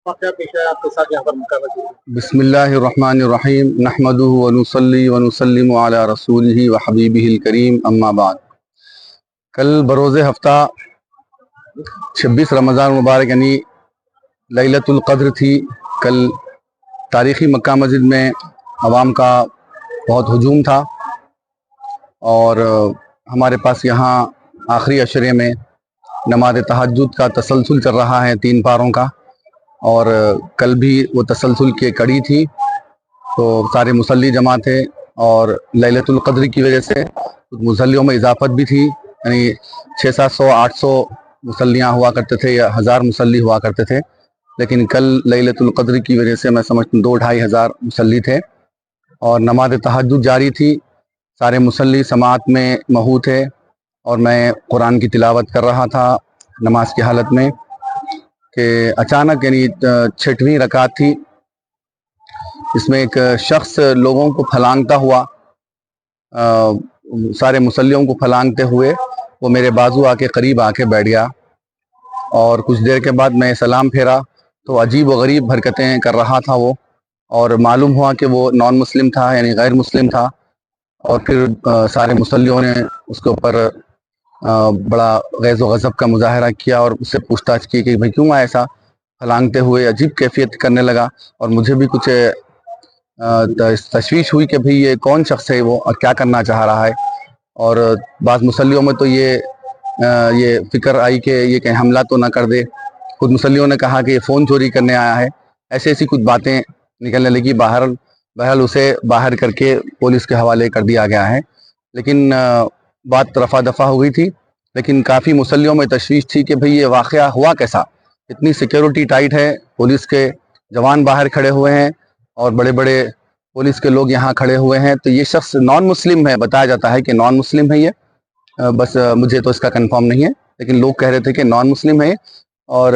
वाक़या पेश आया आपके साथ यहाँ पर मक्का मस्जिद में? बिस्मिल्लाहिर्रहमानिर्रहीम नहमदुहु व नुसल्ली व नुसल्लिमु अला रसूलिही व हबीबिहिल करीम अम्मा बाद। कल बरोज़ हफ्ता 26 रमज़ान मुबारक यानी लैलतुल क़द्र थी। कल तारीख़ी मक्का मस्जिद में अवाम का बहुत हुजूम था और हमारे पास यहाँ आखिरी अशरे में नमाज तहज्जुद का तसलसल चल रहा है 3 पारों का, और कल भी वो तसलसल की कड़ी थी। तो सारे मुसल्ली जमा थे और लैलतुल क़द्र की वजह से मुसल्लियों में इजाफत भी थी, यानी 600-700-800 मुसल्लियाँ हुआ करते थे या 1000 मुसल्ली हुआ करते थे। लेकिन कल लैलतुल क़द्र की वजह से मैं समझता हूँ 2-2.5 हज़ार मुसल्ली थे और नमाज तहज्जुद जारी थी। सारे मुसल्ली समात में महू थे और मैं कुरान की तिलावत कर रहा था नमाज की हालत में कि अचानक यानी 6वीं रकात थी, इसमें एक शख्स लोगों को फलांगता हुआ, सारे मुसल्लियों को फलांगते हुए वो मेरे बाजू आके करीब आके बैठ गया और कुछ देर के बाद मैं सलाम फेरा तो अजीब व गरीब हरकतें कर रहा था वो, और मालूम हुआ कि वो नॉन मुस्लिम था यानी गैर मुस्लिम था। और फिर सारे मुसल्लियों ने उसके ऊपर बड़ा गैज़ व गज़ब का मुजाहरा किया और उससे पूछताछ की कि भाई क्यों ऐसा फलांगते हुए, अजीब कैफियत करने लगा। और मुझे भी कुछ तशवीश हुई कि भाई ये कौन शख्स है वो और क्या करना चाह रहा है। और बाज़ मुसल्लियों में तो ये फ़िक्र आई कि ये कहीं हमला तो ना कर दे। खुद मुसल्लियों ने कहा कि ये फ़ोन चोरी करने आया है, ऐसी ऐसी कुछ बातें निकलने लगी। बहरहाल उसे बाहर करके पुलिस के हवाले कर दिया गया है। लेकिन बात रफ़ा दफ़ा हो गई थी, लेकिन काफ़ी मुसल्लियों में तशवीश थी कि भाई ये वाक़या हुआ कैसा। इतनी सिक्योरिटी टाइट है, पुलिस के जवान बाहर खड़े हुए हैं और बड़े बड़े पुलिस के लोग यहाँ खड़े हुए हैं। तो ये शख्स नॉन मुस्लिम है, बताया जाता है कि नॉन मुस्लिम है ये, बस मुझे तो इसका कंफर्म नहीं है, लेकिन लोग कह रहे थे कि नॉन मुस्लिम है। और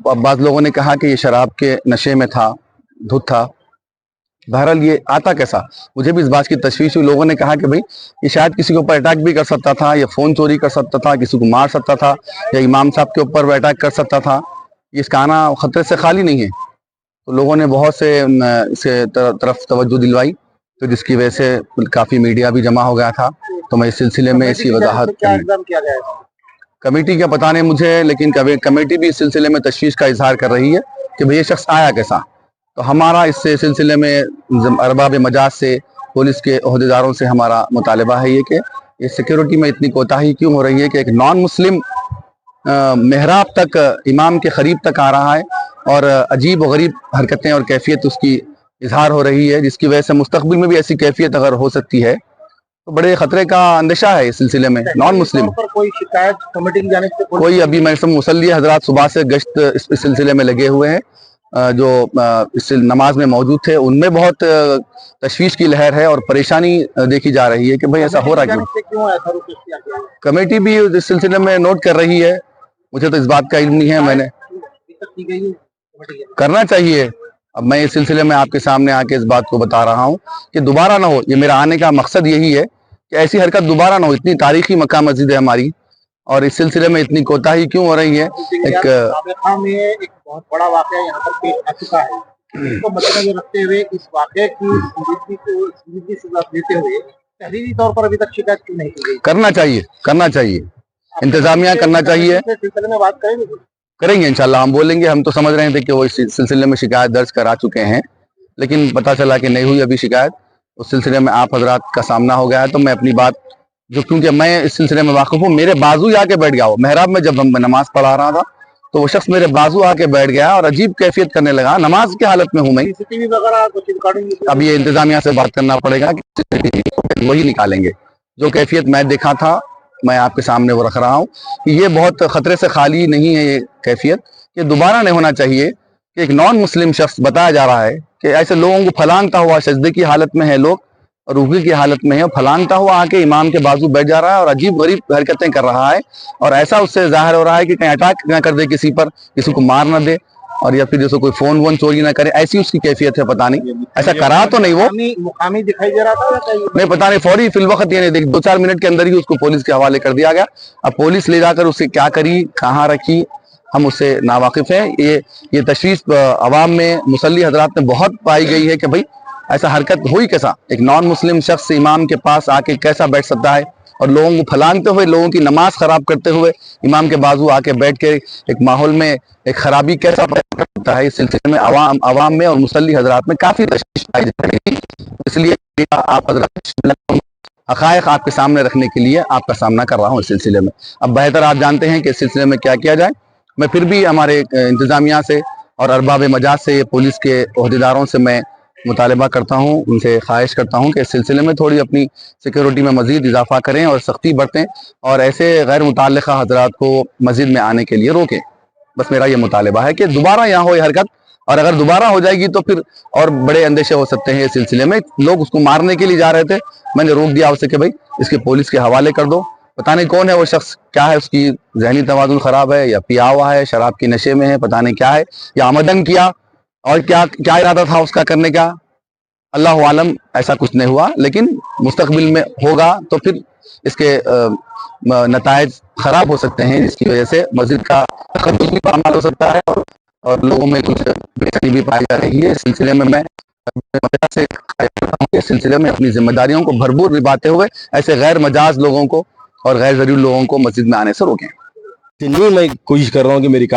बाज़ लोगों ने कहा कि ये शराब के नशे में था, धुत था। बहरहाल ये आता कैसा, मुझे भी इस बात की तशवीश हुई। लोगों ने कहा कि भाई ये शायद किसी के ऊपर अटैक भी कर सकता था, या फ़ोन चोरी कर सकता था, किसी को मार सकता था, या इमाम साहब के ऊपर वो अटैक कर सकता था। इसका आना ख़तरे से खाली नहीं है। तो लोगों ने बहुत से इसे तरफ तवज्जो दिलवाई, तो जिसकी वजह से काफ़ी मीडिया भी जमा हो गया था। तो मैं इस सिलसिले में इसकी वजाहत, कमेटी का पता नहीं मुझे, लेकिन कमेटी भी इस सिलसिले में तशवीश का इजहार कर रही है कि भाई ये शख्स आया कैसा। तो हमारा इस सिलसिले में अरबाब मजाज से, पुलिस के ओहदेदारों से हमारा मुतालबा है ये कि ये सिक्योरिटी में इतनी कोताही क्यों हो रही है कि एक नॉन मुस्लिम मेहराब तक, इमाम के करीब तक आ रहा है और अजीब व गरीब हरकतें और कैफियत उसकी इजहार हो रही है, जिसकी वजह से मुस्तकबिल में भी ऐसी कैफियत अगर हो सकती है तो बड़े खतरे का अंदेशा है इस सिलसिले में। नॉन मुस्लिम पर कोई शिकायत कमेटी की जानिब से कोई अभी मैं सब मुसल्ली हजरात सुबह से गश्त इस सिलसिले में लगे हुए हैं, जो इस नमाज में मौजूद थे उनमें बहुत तशवीश की लहर है और परेशानी देखी जा रही है कि भाई ऐसा हो रहा क्यों। कमेटी भी इस सिलसिले में नोट कर रही है, मुझे तो इस बात का इल्म नहीं है। मैंने करना चाहिए। अब मैं इस सिलसिले में आपके सामने आके इस बात को बता रहा हूँ कि दोबारा ना हो। ये मेरा आने का मकसद यही है कि ऐसी हरकत दोबारा ना हो। इतनी तारीखी मक्का मस्जिद है हमारी और इस सिलसिले में इतनी कोताही क्यों हो रही है। एक बहुत बड़ा वाकया यहाँ पर पेश आ चुका है, तो मद्देनजर रखते हुए इस वाकये की संजीदगी से लेते हुए तहरीरी तौर पर अभी तक शिकायत क्यों नहीं की गई? करना चाहिए, इंतजामिया करना चाहिए। सिलसिले में बात करेंगे इंशाल्लाह, हम बोलेंगे। हम तो समझ रहे थे कि वो इस सिलसिले में शिकायत दर्ज करा चुके हैं, लेकिन पता चला कि नहीं हुई अभी शिकायत। उस सिलसिले में आप हजरात का सामना हो गया है, तो मैं अपनी बात जो, क्योंकि मैं इस सिलसिले में वाकिफ हूँ, मेरे बाजू आके बैठ गया वो मेहराब में। जब हम नमाज पढ़ा रहा था तो वो शख्स मेरे बाजू आके बैठ गया और अजीब कैफियत करने लगा। नमाज की हालत में हूँ मैं। अब ये इंतजामिया से बात करना पड़ेगा कि वही निकालेंगे। जो कैफियत मैं देखा था मैं आपके सामने वो रख रहा हूँ कि ये बहुत खतरे से खाली नहीं है। ये कैफियत ये दोबारा नहीं होना चाहिए कि एक नॉन मुस्लिम शख्स, बताया जा रहा है कि ऐसे लोगों को फलांगता हुआ, सजदे की हालत में है लोग और रुकू की हालत में है, फलांगता हुआ आके इमाम के बाजू बैठ जा रहा है और अजीब गरीब हरकतें कर रहा है। और ऐसा उससे जाहिर हो रहा है कि कहीं अटैक ना कर दे किसी पर, किसी को मार ना दे, और या फिर जैसे कोई फोन वोन चोरी ना करे, ऐसी उसकी कैफियत है। पता नहीं ऐसा करा तो नहीं, वो मुकामी दिखाई दे रहा था नहीं, पता नहीं। फौरी फिलवक्त ये नहीं देख, 2-4 मिनट के अंदर ही उसको पुलिस के हवाले कर दिया गया। अब पुलिस ले जाकर उसे क्या करी, कहाँ रखी, हम उससे नावाकिफ हैं। ये तशवीश अवाम में मुसल्ली हजरात में बहुत पाई गई है कि भाई ऐसा हरकत हुई कैसा, एक नॉन मुस्लिम शख्स इमाम के पास आके कैसा बैठ सकता है और लोगों को फलांगते हुए, लोगों की नमाज खराब करते हुए इमाम के बाजू आके बैठ के एक माहौल में एक खराबी कैसा पैदा करता है। इस सिलसिले में अवाम में और मुसल्ली हजरात में काफी तशवीश पाई जा रही है। इसलिए आप हजरात हकायक आपके सामने रखने के लिए आपका सामना कर रहा हूँ इस सिलसिले में। अब बेहतर आप जानते हैं कि इस सिलसिले में क्या किया जाए। मैं फिर भी हमारे इंतजामिया से और अरबाब मजाज से, पुलिस के ओहदेदारों से मैं मुतालबा करता हूँ, उनसे ख्वाहिश करता हूँ कि इस सिलसिले में थोड़ी अपनी सिक्योरिटी में मज़ीद इजाफा करें और सख्ती बरतें और ऐसे गैर मुताल्लिक़ा हज़रात को मस्जिद में आने के लिए रोकें। बस मेरा ये मुतालबा है कि दोबारा यहाँ हो ये हरकत, और अगर दोबारा हो जाएगी तो फिर और बड़े अंदेशे हो सकते हैं इस सिलसिले में। लोग उसको मारने के लिए जा रहे थे, मैंने रोक दिया उससे कि भाई इसके पुलिस के हवाले कर दो। पता नहीं कौन है वो शख्स, क्या है उसकी जहनी तवाज़ुन ख़राब है या पिया हुआ है, शराब की नशे में है, पता नहीं क्या है, या आमदन किया और क्या क्या इरादा था उसका करने का, अल्लाह आलम। ऐसा कुछ नहीं हुआ, लेकिन मुस्तकबिल में होगा तो फिर इसके नताइज खराब हो सकते हैं, जिसकी वजह से मस्जिद का तकद्दुस भी पामाल हो सकता है और लोगों में कुछ बेचैनी भी पाई जा रही है। इस सिलसिले में मैं से इस सिलसिले में अपनी जिम्मेदारियों को भरपूर निभाते हुए ऐसे गैर मजाज लोगों को और गैर जरूरी लोगों को मस्जिद में आने से रोकें। नहीं, मैं कोशिश कर रहा हूँ कि मेरे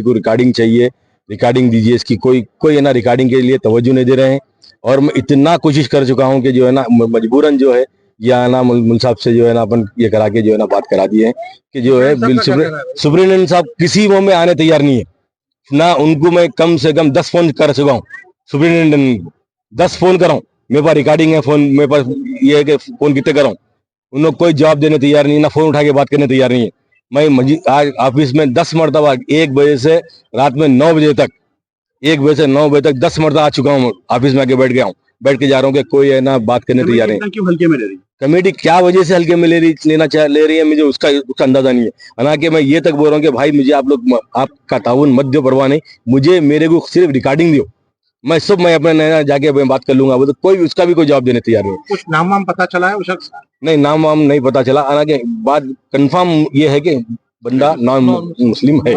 को रिकॉर्डिंग चाहिए, रिकॉर्डिंग दीजिए इसकी। कोई है ना रिकॉर्डिंग के लिए तवज्जो नहीं दे रहे हैं, और मैं इतना कोशिश कर चुका हूँ कि जो है ना मजबूरन जो है या ना मुल साहब से जो है ना अपन ये करा के जो है ना बात करा दिए हैं कि जो है सुब्रमण्यन साहब किसी वो में आने तैयार नहीं है ना। उनको मैं कम से कम 10 फोन कर चुका हूँ, सुब्रमण्यन 10 फोन कराऊँ, मेरे पास रिकॉर्डिंग है, फोन मेरे पास ये है कि फोन कितने कराऊँ, उन लोग कोई जवाब देने तैयार नहीं, ना फोन उठा के बात करने तैयार नहीं है। मैं आज ऑफिस में 10 मरतबा 1 बजे से रात में 9 बजे तक 1 बजे से 9 बजे तक 10 मरतबा आ चुका हूँ, ऑफिस में आके बैठ गया हूँ, बैठ के जा रहा हूँ कि कोई है ना बात करने तैयार है। क्यों हल्के में ले रही कमेटी क्या वजह से हल्के में ले रही है मुझे उसका अंदाजा नहीं है। हालांकि मैं ये तक बोल रहा हूँ कि भाई मुझे आप लोग आपका ताउन मत दो, परवाह नहीं, मुझे मेरे को सिर्फ रिकॉर्डिंग दो, मैं अपने नैना जाके बात कर लूंगा। वो तो कोई उसका भी कोई जवाब देने तैयार नहीं। कुछ नाम वाम पता चला है उस शख्स का? नहीं, नाम वाम नहीं पता चला। हालांकि बात कंफर्म ये है कि बंदा नॉन मुस्लिम है।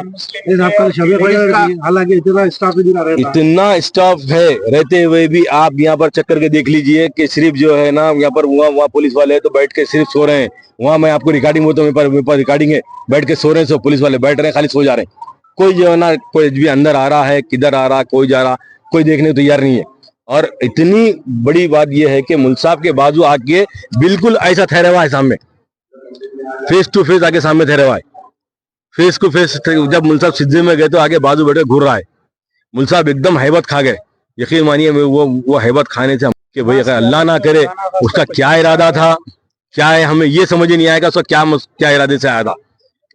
हालांकि इतना स्टाफ है रहते हुए भी आप यहाँ पर चक्कर के देख लीजिए कि सिर्फ जो है ना यहाँ पर वहाँ पुलिस वाले तो बैठ के सिर्फ सो रहे हैं। वहाँ मैं आपको रिकॉर्डिंग वो तो मेरे पास रिकॉर्डिंग है, बैठ के सो रहे हैं, सब पुलिस वाले बैठ रहे हैं, खाली सो जा रहे हैं। कोई जो है ना कोई भी अंदर आ रहा है, किधर आ रहा, कोई जा रहा, कोई देखने को तैयार नहीं है। और इतनी बड़ी बात यह है कि मुल साहब के बाजू आके बिल्कुल ऐसा ठहरा हुआ है सामने, फेस टू फेस आके सामने ठहरा हुआ है, फेस टू फेस। जब मुल साहब सिद्धे में गए तो आगे बाजू बैठे घूर रहा है। मुल साहब एकदम हैबत खा गए, यकीन मानिए वो हैबत खाने से कि भाई अगर अल्लाह ना करे उसका क्या इरादा था, क्या है, हमें ये समझ नहीं आएगा उसका क्या इरादे से आया था।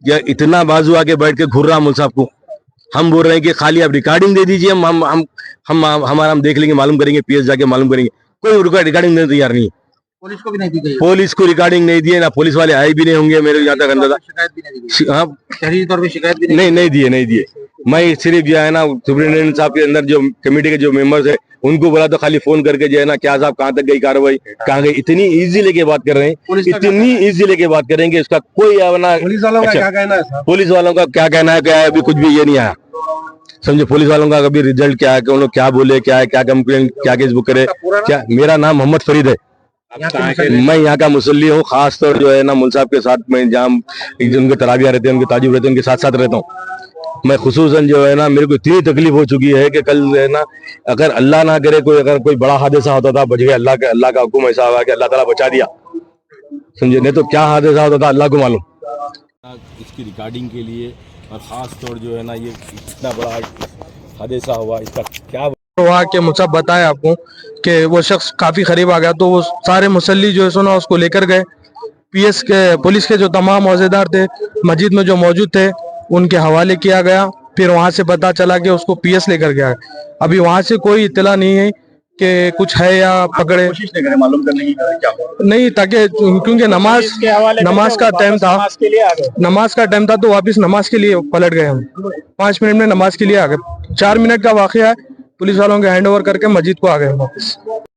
या इतना बाजू आके बैठ के घूर रहा मुल साहब को। हम बोल रहे हैं कि खाली आप रिकॉर्डिंग दे दीजिए, हम देख लेंगे, मालूम करेंगे, पीएस जाके मालूम करेंगे। कोई रिकॉर्डिंग देने तैयार नहीं है। पुलिस को भी नहीं दी गई, पुलिस को रिकॉर्डिंग नहीं दिए, ना पुलिस वाले आए भी नहीं होंगे मेरे यहाँ तक अंदाजा। शिकायत भी नहीं दी, हाँ, शहरी तौर पे शिकायत भी नहीं दिए। मैं सिर्फ जो है ना सुप्रिंटेंडेंट साहब के अंदर जो कमेटी के जो मेंबर्स है उनको बोला तो खाली फोन करके जो है ना क्या साहब कहाँ तक गई कार्रवाई, कहाँ गई, इतनी इजी लेके बात कर रहे हैं, इतनी इजी लेके बात करेंगे इसका कोई ना। पुलिस वालों का क्या कहना है? पुलिस वालों का क्या कहना है, क्या है, अभी कुछ भी ये नहीं आया। समझे, पुलिस वालों का कभी रिजल्ट क्या है, कि उन लोग क्या बोले, क्या है, क्या कंप्लेन, क्या केस बुक करे, क्या। मेरा नाम मोहम्मद फरीद है, मैं यहाँ का मुसल्ली हूँ। खास तौर जो है ना मुल साहब के साथ मैं जहाँ उनके तराबिया रहते हैं, उनके ताजुब रहते हैं, उनके साथ साथ रहता हूँ। मैं खुसूसन जो है ना मेरे को इतनी तकलीफ हो चुकी है कि कल जो है ना अगर अल्लाह ना करे अगर कोई बड़ा हादसा होता था, बच गया, अल्लाह का हुक्म ऐसा हुआ कि अल्लाह ताला बचा दिया, समझे, नहीं तो क्या हादसा होता था अल्लाह को मालूम। इसकी रिकॉर्डिंग के लिए और खास तौर जो है ना ये इतना बड़ा हादसा हुआ, इसका क्या हुआ कि मुझे बताया आपको कि वो शख्स काफ़ी करीब आ गया, तो वो सारे मुसल्ली जो है सो ना उसको लेकर गए। पीएस के पुलिस के जो तमाम औज़ेदार थे मस्जिद में जो मौजूद थे उनके हवाले किया गया। फिर वहाँ से पता चला कि उसको पीएस लेकर गया। अभी वहाँ से कोई इत्तला नहीं है कि कुछ है या पकड़े, कोशिश नहीं करें मालूम करने की क्या नहीं, ताकि क्योंकि नमाज का टाइम था, नमाज का टाइम था तो वापस नमाज के लिए पलट गए हम। 5 मिनट में नमाज के लिए आ गए। 4 मिनट का वाकया है, पुलिस वालों के हैंड ओवर करके मस्जिद को आ गए वापस।